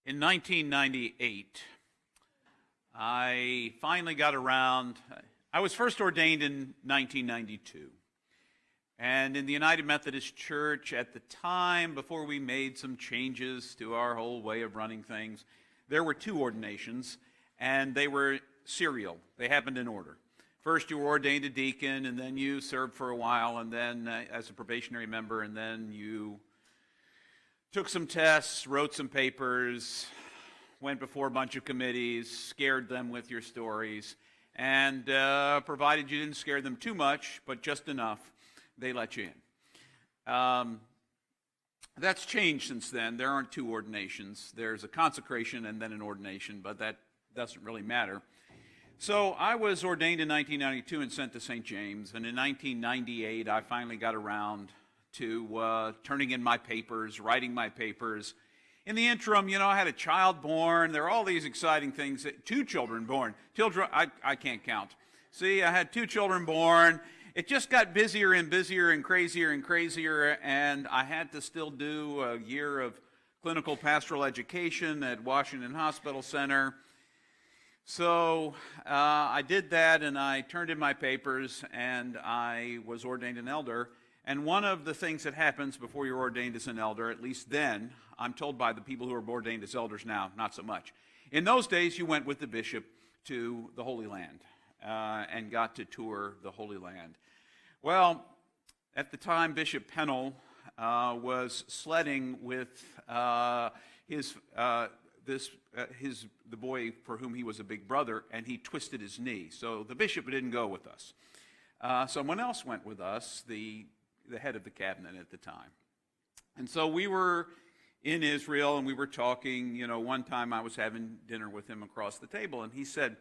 In 1998, I finally got around. I was first ordained in 1992. And in the United Methodist Church at the time, before we made some changes to our whole way of running things, there were two ordinations, and they were serial. They happened in order. First, you were ordained a deacon, and then you served for a while, and then as a probationary member, and then you took some tests, wrote some papers, went before a bunch of committees, scared them with your stories, and provided you didn't scare them too much, but just enough, they let you in. That's changed since then. There aren't two ordinations. There's a consecration and then an ordination, but that doesn't really matter. So I was ordained in 1992 and sent to St. James, and in 1998 I finally got around to turning in my papers, writing my papers. In the interim, I had a child born. There are all these exciting things. Two children born. Children, I can't count. See, I had two children born. It just got busier and busier and crazier, and I had to still do a year of clinical pastoral education at Washington Hospital Center. So I did that, and I turned in my papers, and I was ordained an elder. And one of the things that happens before you're ordained as an elder, at least then, I'm told by the people who are ordained as elders now, not so much. In those days, you went with the bishop to the Holy Land and got to tour the Holy Land. Well, at the time, Bishop Pennell was sledding with the boy for whom he was a big brother, and he twisted his knee. So the bishop didn't go with us. Someone else went with us, the head of the cabinet at the time. And so we were in Israel, and we were talking. One time I was having dinner with him across the table, and he said,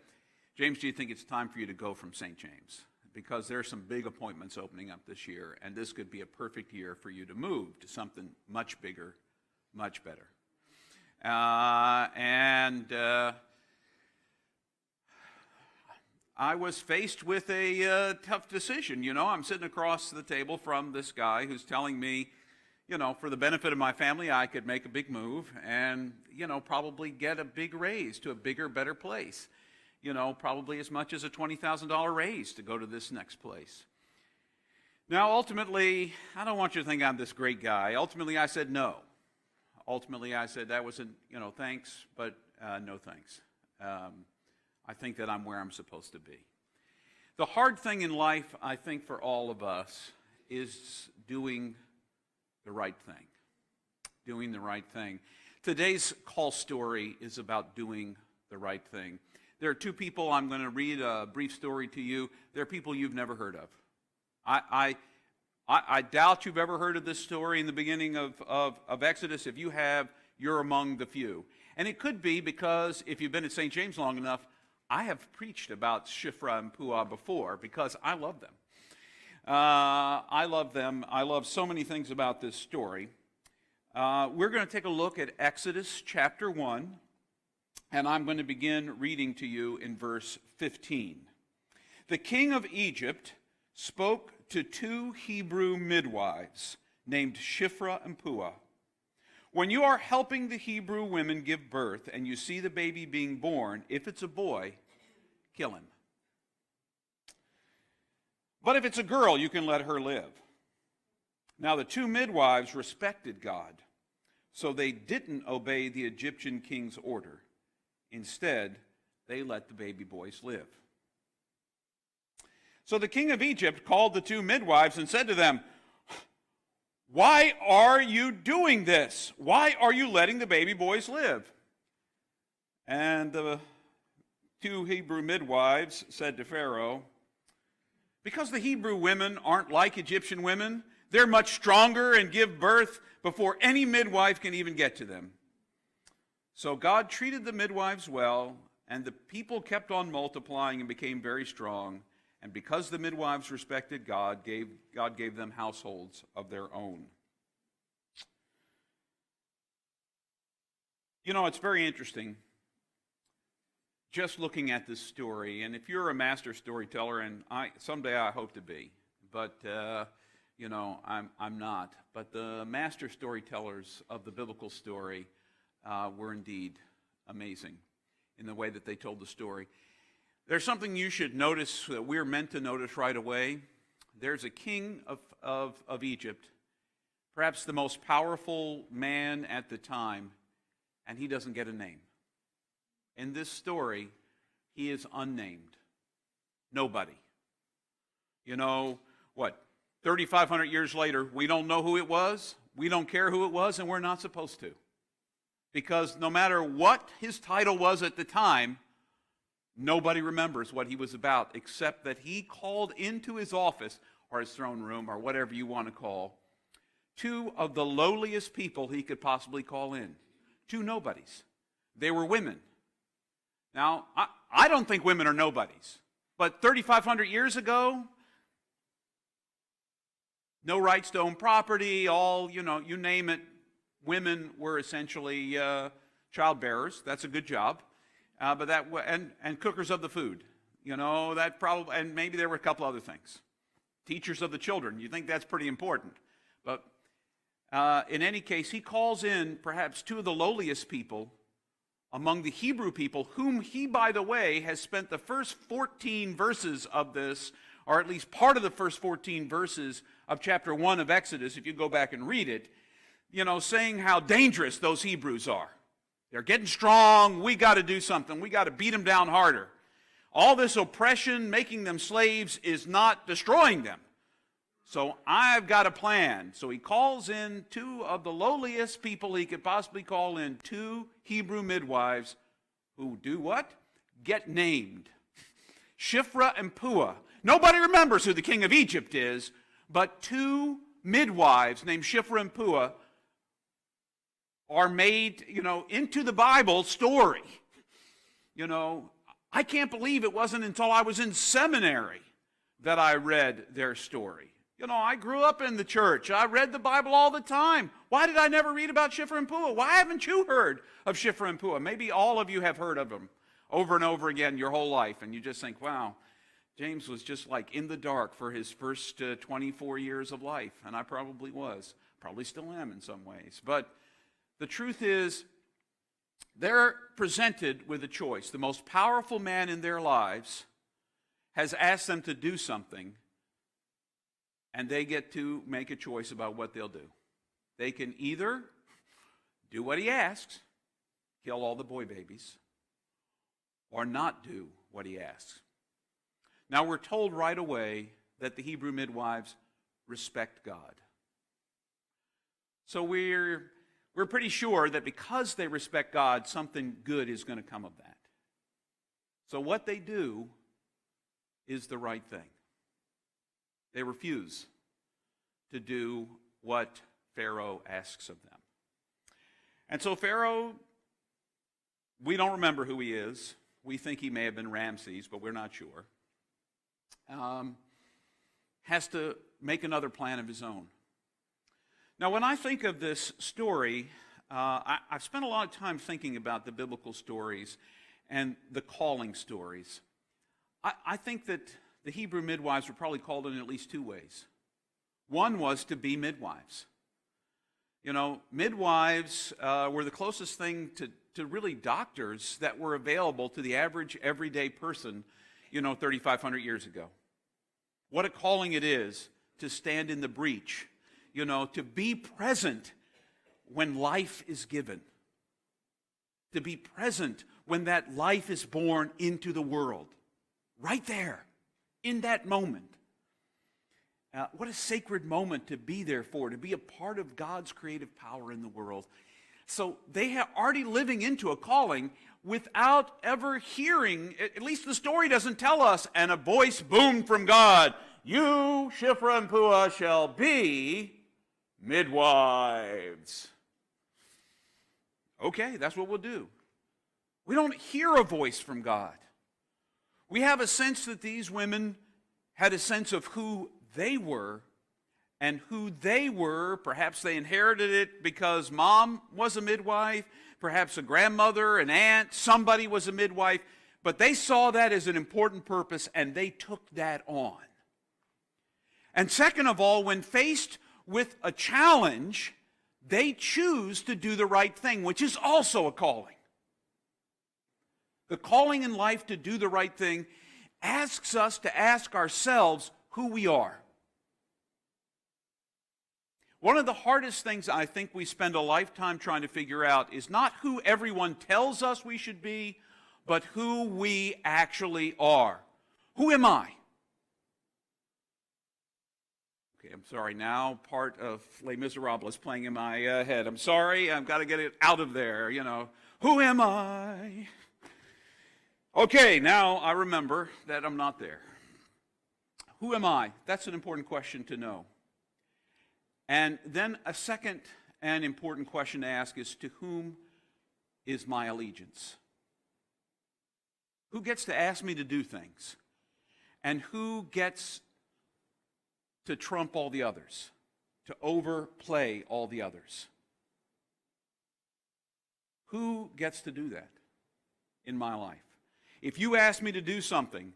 "James, do you think it's time for you to go from St. James? Because there's some big appointments opening up this year, and this could be a perfect year for you to move to something much bigger, much better." I was faced with a tough decision. I'm sitting across the table from this guy who's telling me, for the benefit of my family, I could make a big move and, probably get a big raise to a bigger, better place. Probably as much as a $20,000 raise to go to this next place. Now, ultimately, I don't want you to think I'm this great guy. Ultimately, I said no. Ultimately, I said that wasn't, thanks, but no thanks. I think that I'm where I'm supposed to be. The hard thing in life, I think, for all of us is doing the right thing. Doing the right thing. Today's call story is about doing the right thing. There are two people. I'm going to read a brief story to you. They're people you've never heard of. I doubt you've ever heard of this story in the beginning of Exodus. If you have, you're among the few. And it could be because if you've been at St. James long enough, I have preached about Shiphrah and Puah before because I love them. I love them. I love so many things about this story. We're going to take a look at Exodus chapter 1, and I'm going to begin reading to you in verse 15. The king of Egypt spoke to two Hebrew midwives named Shiphrah and Puah. When you are helping the Hebrew women give birth and you see the baby being born, if it's a boy, kill him. But if it's a girl, you can let her live. Now the two midwives respected God, so they didn't obey the Egyptian king's order. Instead, they let the baby boys live. So the king of Egypt called the two midwives and said to them, "Why are you doing this? Why are you letting the baby boys live?" And the two Hebrew midwives said to Pharaoh, "Because the Hebrew women aren't like Egyptian women. They're much stronger and give birth before any midwife can even get to them." So God treated the midwives well, and the people kept on multiplying and became very strong. And because the midwives respected God, God gave them households of their own. It's very interesting just looking at this story. And if you're a master storyteller, and someday I hope to be, but I'm not. But the master storytellers of the biblical story were indeed amazing in the way that they told the story. There's something you should notice that we're meant to notice right away. There's a king of Egypt, perhaps the most powerful man at the time, and he doesn't get a name. In this story, he is unnamed. Nobody. You know, what, 3,500 years later, we don't know who it was, we don't care who it was, and we're not supposed to. Because no matter what his title was at the time, nobody remembers what he was about, except that he called into his office, or his throne room, or whatever you want to call, two of the lowliest people he could possibly call in. Two nobodies. They were women. Now, I don't think women are nobodies. But 3,500 years ago, no rights to own property, all, you name it, women were essentially childbearers. That's a good job. But that and cookers of the food, that probably, and maybe there were a couple other things. Teachers of the children, you think that's pretty important. But in any case, he calls in perhaps two of the lowliest people among the Hebrew people, whom he, by the way, has spent the first 14 verses of this, or at least part of the first 14 verses of chapter 1 of Exodus, if you go back and read it, saying how dangerous those Hebrews are. They're getting strong. We got to do something. We got to beat them down harder. All this oppression, making them slaves, is not destroying them. So I've got a plan. So he calls in two of the lowliest people he could possibly call in, two Hebrew midwives who do what? Get named. Shiphrah and Puah. Nobody remembers who the king of Egypt is, but two midwives named Shiphrah and Puah are made, into the Bible story. I can't believe it wasn't until I was in seminary that I read their story. I grew up in the church. I read the Bible all the time. Why did I never read about Shiphrah and Puah? Why haven't you heard of Shiphrah and Puah? Maybe all of you have heard of them over and over again your whole life, and you just think, wow, James was just like in the dark for his first 24 years of life, and I probably was. Probably still am in some ways. But the truth is, they're presented with a choice. The most powerful man in their lives has asked them to do something, and they get to make a choice about what they'll do. They can either do what he asks, kill all the boy babies, or not do what he asks. Now, we're told right away that the Hebrew midwives respect God. So we're pretty sure that because they respect God, something good is going to come of that. So what they do is the right thing. They refuse to do what Pharaoh asks of them. And so Pharaoh, we don't remember who he is. We think he may have been Ramses, but we're not sure. Has to make another plan of his own. Now, when I think of this story, I've spent a lot of time thinking about the biblical stories and the calling stories. I think that the Hebrew midwives were probably called in at least two ways. One was to be midwives. Midwives were the closest thing to really doctors that were available to the average everyday person, 3,500 years ago. What a calling it is to stand in the breach, to be present when life is given, to be present when that life is born into the world, right there, in that moment. What a sacred moment to be there for, to be a part of God's creative power in the world. So they are already living into a calling without ever hearing, at least the story doesn't tell us, and a voice boomed from God, "You, Shiphrah and Puah, shall be midwives." Okay, that's what we'll do. We don't hear a voice from God. We have a sense that these women had a sense of who they were, and who they were. Perhaps they inherited it because mom was a midwife, perhaps a grandmother, an aunt, somebody was a midwife, but they saw that as an important purpose, and they took that on. And second of all, when faced with a challenge, they choose to do the right thing, which is also a calling. The calling in life to do the right thing asks us to ask ourselves who we are. One of the hardest things I think we spend a lifetime trying to figure out is not who everyone tells us we should be, but who we actually are. Who am I? Okay, I'm sorry, now part of Les Miserables is playing in my head. I'm sorry, I've got to get it out of there, you know. Who am I? Okay, now I remember that I'm not there. Who am I? That's an important question to know. And then a second and important question to ask is, to whom is my allegiance? Who gets to ask me to do things? And who gets to trump all the others, to overplay all the others? Who gets to do that in my life? If you ask me to do something,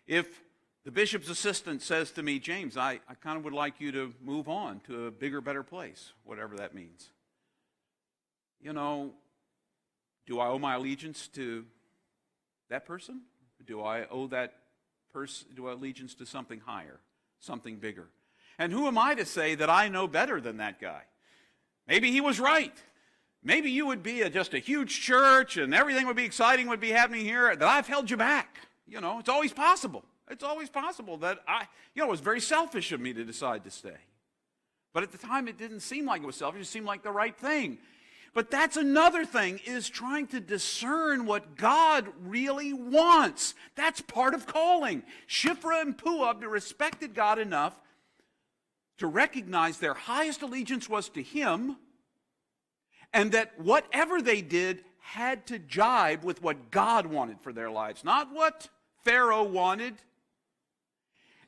if the bishop's assistant says to me, James, I kind of would like you to move on to a bigger, better place, whatever that means. You know, do I owe my allegiance to that person? Do I owe that person, do I allegiance to something higher, something bigger? And who am I to say that I know better than that guy? Maybe he was right. Maybe you would be just a huge church and everything would be exciting, would be happening here, that I've held you back. You know, it's always possible. It's always possible that it was very selfish of me to decide to stay. But at the time, it didn't seem like it was selfish. It seemed like the right thing. But that's another thing, is trying to discern what God really wants. That's part of calling. Shiphrah and Puah respected God enough to recognize their highest allegiance was to Him, and that whatever they did had to jibe with what God wanted for their lives, not what Pharaoh wanted.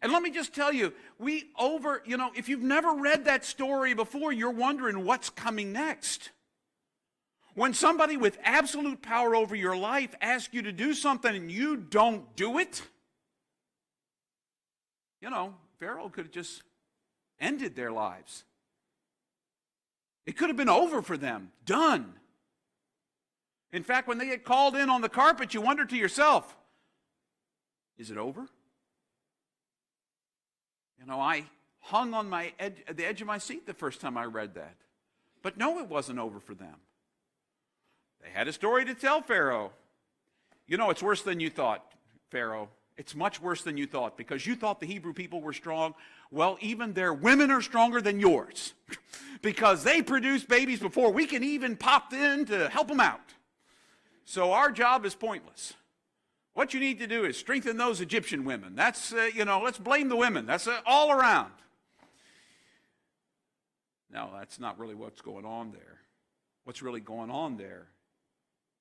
And let me just tell you, if you've never read that story before, you're wondering what's coming next. When somebody with absolute power over your life asks you to do something and you don't do it, Pharaoh could have just ended their lives. It could have been over for them, done. In fact, when they get called in on the carpet, you wonder to yourself, is it over? I hung on the edge of my seat the first time I read that. But no, it wasn't over for them. They had a story to tell Pharaoh. It's worse than you thought, Pharaoh. It's much worse than you thought, because you thought the Hebrew people were strong. Well, even their women are stronger than yours, because they produce babies before we can even pop in to help them out. So our job is pointless. What you need to do is strengthen those Egyptian women. That's, let's blame the women. That's all around. No, that's not really what's going on there. What's really going on there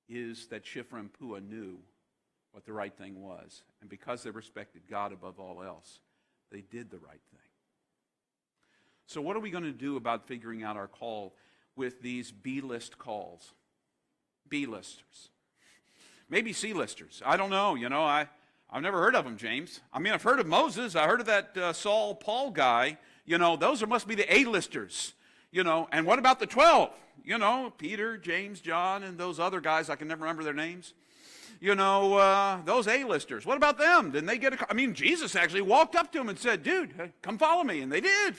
is that Shiphrah and Puah knew what the right thing was. And because they respected God above all else, they did the right thing. So what are we going to do about figuring out our call with these B-list calls? B-listers. Maybe C-listers. I don't know. I've never heard of them, James. I've heard of Moses. I heard of that Saul Paul guy. Those must be the A-listers. And what about the 12? Peter, James, John, and those other guys. I can never remember their names. Those A-listers. What about them? Didn't they get Jesus actually walked up to them and said, dude, come follow me. And they did.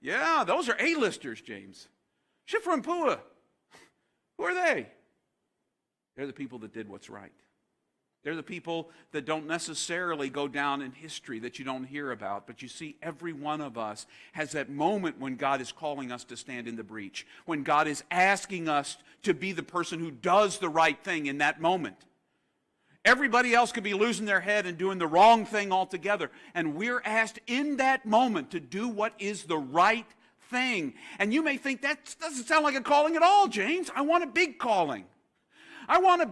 Yeah, those are A-listers, James. Shiphrah and Puah. Who are they? They're the people that did what's right. They're the people that don't necessarily go down in history, that you don't hear about. But you see, every one of us has that moment when God is calling us to stand in the breach, when God is asking us to be the person who does the right thing in that moment. Everybody else could be losing their head and doing the wrong thing altogether. And we're asked in that moment to do what is the right thing. And you may think, that doesn't sound like a calling at all, James. I want a big calling. I want a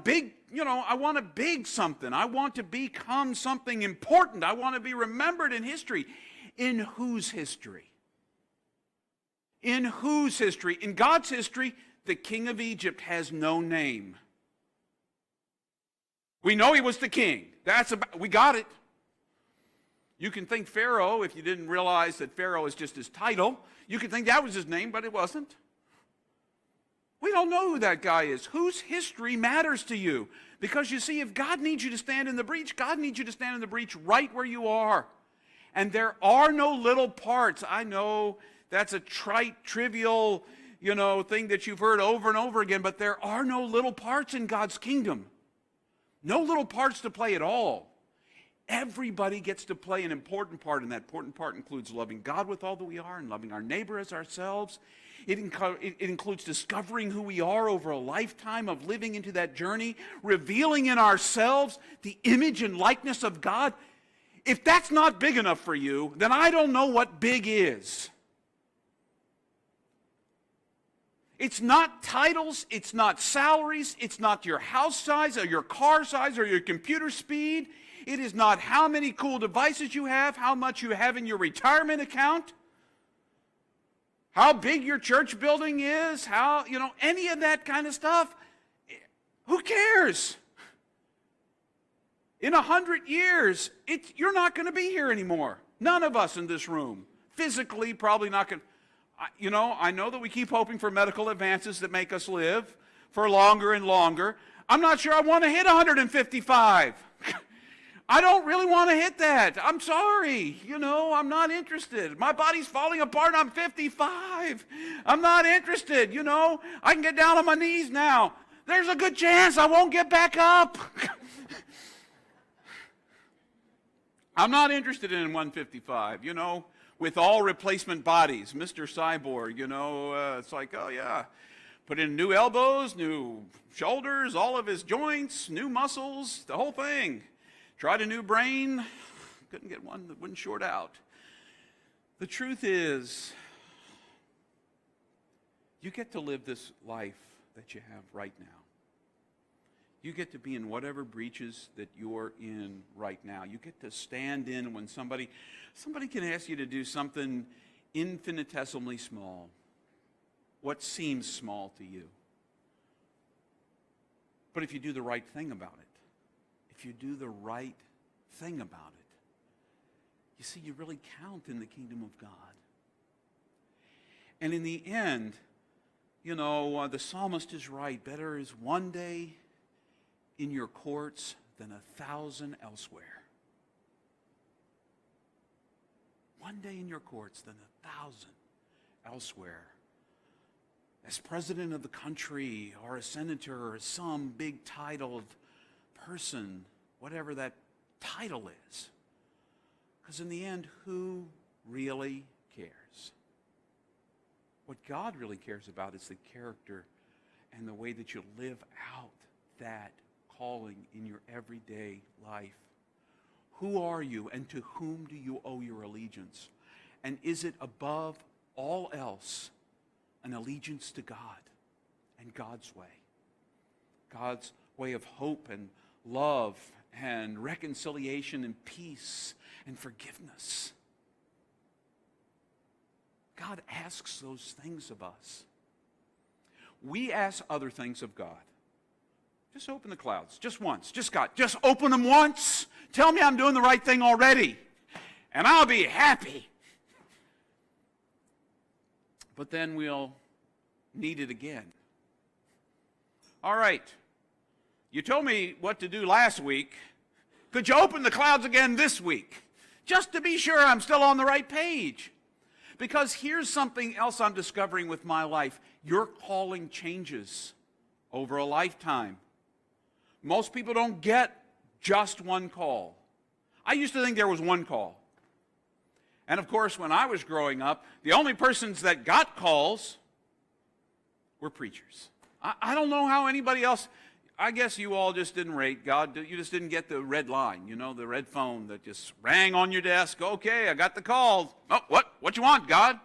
big something. I want to become something important. I want to be remembered in history. In whose history? In whose history? In God's history, the king of Egypt has no name. We know he was the king. We got it. You can think Pharaoh, if you didn't realize that Pharaoh is just his title. You can think that was his name, but it wasn't. We don't know who that guy is. Whose history matters to you? Because you see, if God needs you to stand in the breach, God needs you to stand in the breach right where you are. And there are no little parts. I know that's a trite, trivial, thing that you've heard over and over again, but there are no little parts in God's kingdom. No little parts to play at all. Everybody gets to play an important part, and that important part includes loving God with all that we are and loving our neighbor as ourselves. It includes discovering who we are over a lifetime of living into that journey, revealing in ourselves the image and likeness of God. If that's not big enough for you, then I don't know what big is. It's not titles, it's not salaries, it's not your house size or your car size or your computer speed. It is not how many cool devices you have, how much you have in your retirement account, how big your church building is, how, any of that kind of stuff. Who cares? In 100 years, you're not going to be here anymore. None of us in this room. Physically, probably not going to. I know that we keep hoping for medical advances that make us live for longer and longer. I'm not sure I want to hit 155. I don't really want to hit that. I'm sorry. I'm not interested. My body's falling apart and I'm 55. I'm not interested. I can get down on my knees now. There's a good chance I won't get back up. I'm not interested in 155, with all replacement bodies. Mr. Cyborg, it's like, oh yeah, put in new elbows, new shoulders, all of his joints, new muscles, the whole thing. Tried a new brain, couldn't get one that wouldn't short out. The truth is, you get to live this life that you have right now. You get to be in whatever breaches that you're in right now. You get to stand in when somebody can ask you to do something infinitesimally small, what seems small to you. But if you do the right thing about it, you see, you really count in the kingdom of God. And in the end, the psalmist is right. Better is one day in your courts than 1,000 elsewhere. One day in your courts than 1,000 elsewhere. As president of the country or a senator or some big titled person, whatever that title is. Because in the end, who really cares? What God really cares about is the character and the way that you live out that calling in your everyday life. Who are you, and to whom do you owe your allegiance? And is it above all else an allegiance to God and God's way? God's way of hope and love and reconciliation and peace and forgiveness. God asks those things of us. We ask other things of God. Just open the clouds, just once, just God, just open them once. Tell me I'm doing the right thing already, and I'll be happy. But then we'll need it again. All right, you told me what to do last week. Could you open the clouds again this week? Just to be sure I'm still on the right page. Because here's something else I'm discovering with my life. Your calling changes over a lifetime. Most people don't get just one call. I used to think there was one call. And of course, when I was growing up, the only persons that got calls were preachers. I don't know how anybody else, I guess you all just didn't rate God. You just didn't get the red line, the red phone that just rang on your desk. Okay, I got the call. Oh, what you want, God?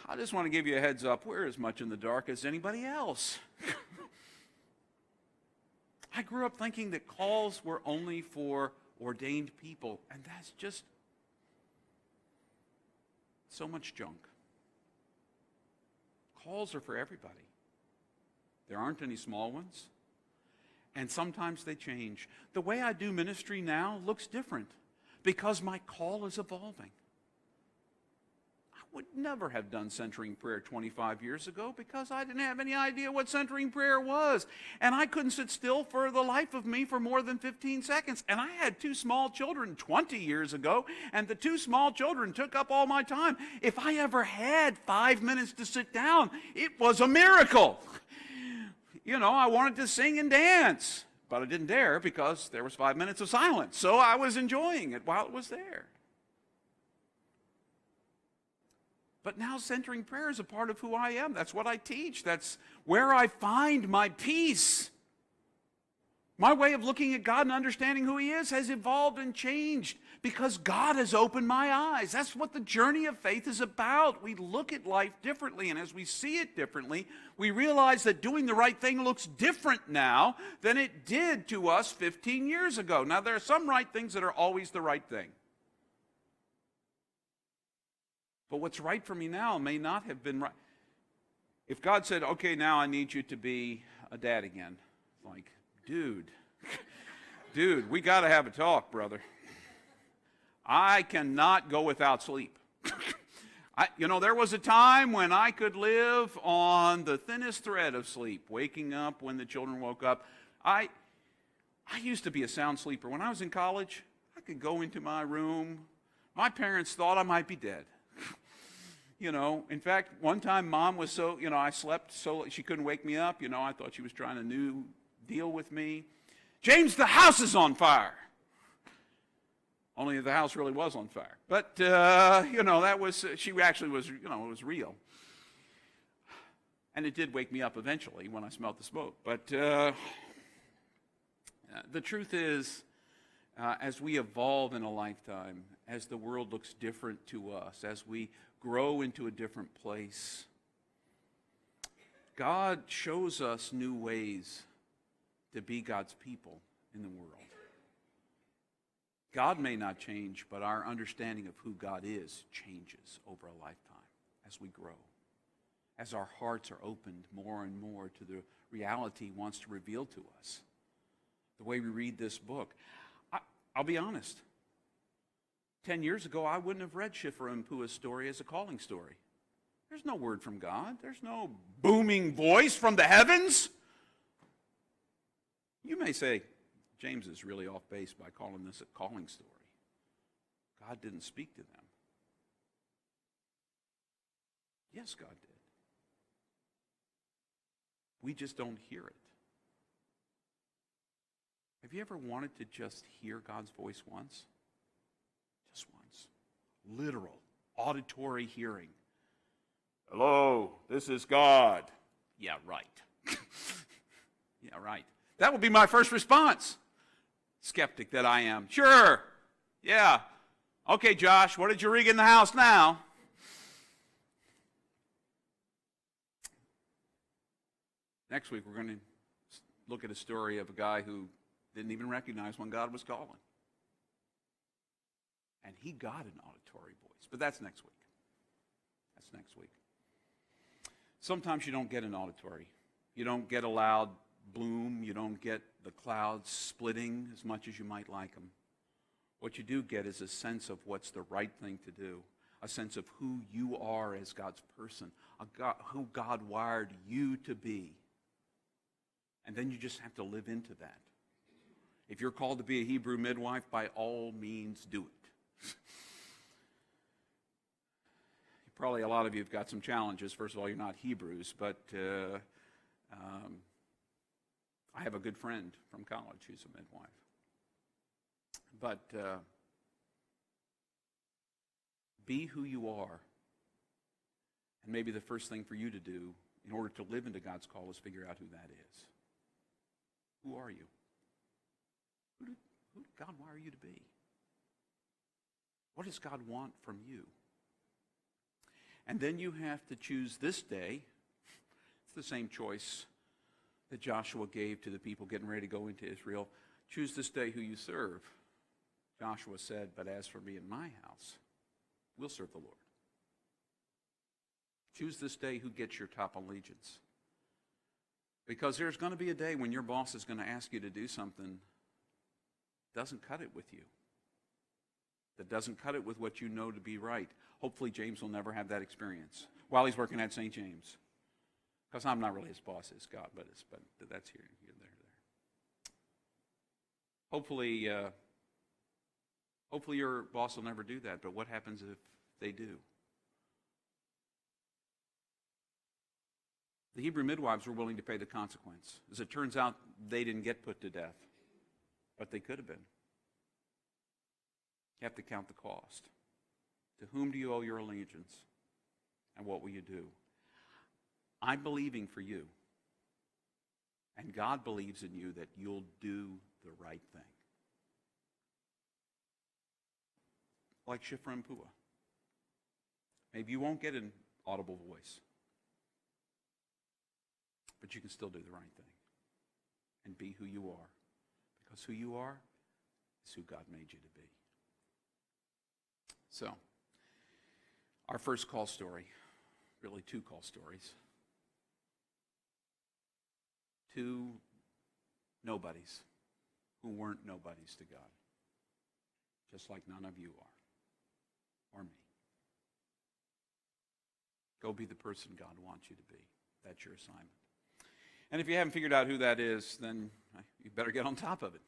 I just want to give you a heads up. We're as much in the dark as anybody else. I grew up thinking that calls were only for ordained people, and that's just so much junk. Calls are for everybody. There aren't any small ones, and sometimes they change. The way I do ministry now looks different because my call is evolving. would never have done centering prayer 25 years ago because I didn't have any idea what centering prayer was. And I couldn't sit still for the life of me for more than 15 seconds. And I had two small children 20 years ago, and the two small children took up all my time. If I ever had 5 minutes to sit down, it was a miracle. You know, I wanted to sing and dance, but I didn't dare because there was 5 minutes of silence. So I was enjoying it while it was there. But now centering prayer is a part of who I am. That's what I teach. That's where I find my peace. My way of looking at God and understanding who He is has evolved and changed because God has opened my eyes. That's what the journey of faith is about. We look at life differently, and as we see it differently, we realize that doing the right thing looks different now than it did to us 15 years ago. Now, there are some right things that are always the right thing. But what's right for me now may not have been right. If God said, okay, now I need you to be a dad again, like, dude, we got to have a talk, brother. I cannot go without sleep. There was a time when I could live on the thinnest thread of sleep, waking up when the children woke up. I used to be a sound sleeper. When I was in college, I could go into my room. My parents thought I might be dead. In fact, one time Mom was I slept so she couldn't wake me up. I thought she was trying to deal with me. James, the house is on fire. Only the house really was on fire. But, she actually was, it was real. And it did wake me up eventually when I smelled the smoke. But the truth is, as we evolve in a lifetime, as the world looks different to us, as we grow into a different place, God shows us new ways to be God's people in the world. God may not change, but our understanding of who God is changes over a lifetime as we grow, as our hearts are opened more and more to the reality He wants to reveal to us. The way we read this book. I'll be honest. 10 years ago, I wouldn't have read Shiphrah and Puah's story as a calling story. There's no word from God. There's no booming voice from the heavens. You may say, James is really off base by calling this a calling story. God didn't speak to them. Yes, God did. We just don't hear it. Have you ever wanted to just hear God's voice once? Just once. Literal, auditory hearing. Hello, this is God. Yeah, right. Yeah, right. That would be my first response. Skeptic that I am. Sure. Yeah. Okay, Josh, what did you rig in the house now? Next week, we're going to look at a story of a guy who didn't even recognize when God was calling. And he got an auditory voice. But that's next week. That's next week. Sometimes you don't get an auditory. You don't get a loud bloom. You don't get the clouds splitting as much as you might like them. What you do get is a sense of what's the right thing to do, a sense of who you are as God's person, who God wired you to be. And then you just have to live into that. If you're called to be a Hebrew midwife, by all means do it. Probably a lot of you have got some challenges. First of all, you're not Hebrews, but I have a good friend from college who's a midwife. But be who you are. And maybe the first thing for you to do in order to live into God's call is figure out who that is. Who are you? Who did God wire you to be? What does God want from you? And then you have to choose this day. It's the same choice that Joshua gave to the people getting ready to go into Israel. Choose this day who you serve. Joshua said, but as for me and my house, we'll serve the Lord. Choose this day who gets your top allegiance. Because there's going to be a day when your boss is going to ask you to do something that doesn't cut it with you. that doesn't cut it with what you know to be right. Hopefully James will never have that experience while he's working at St. James. Because I'm not really his boss, it's God, but that's here, there. Hopefully your boss will never do that, but what happens if they do? The Hebrew midwives were willing to pay the consequence. As it turns out, they didn't get put to death, but they could have been. You have to count the cost. To whom do you owe your allegiance? And what will you do? I'm believing for you. And God believes in you that you'll do the right thing. Like Shiphrah and Puah. Maybe you won't get an audible voice, but you can still do the right thing and be who you are, because who you are is who God made you to be. So, our first call story, really two call stories. Two nobodies who weren't nobodies to God, just like none of you are, or me. Go be the person God wants you to be. That's your assignment. And if you haven't figured out who that is, then you better get on top of it.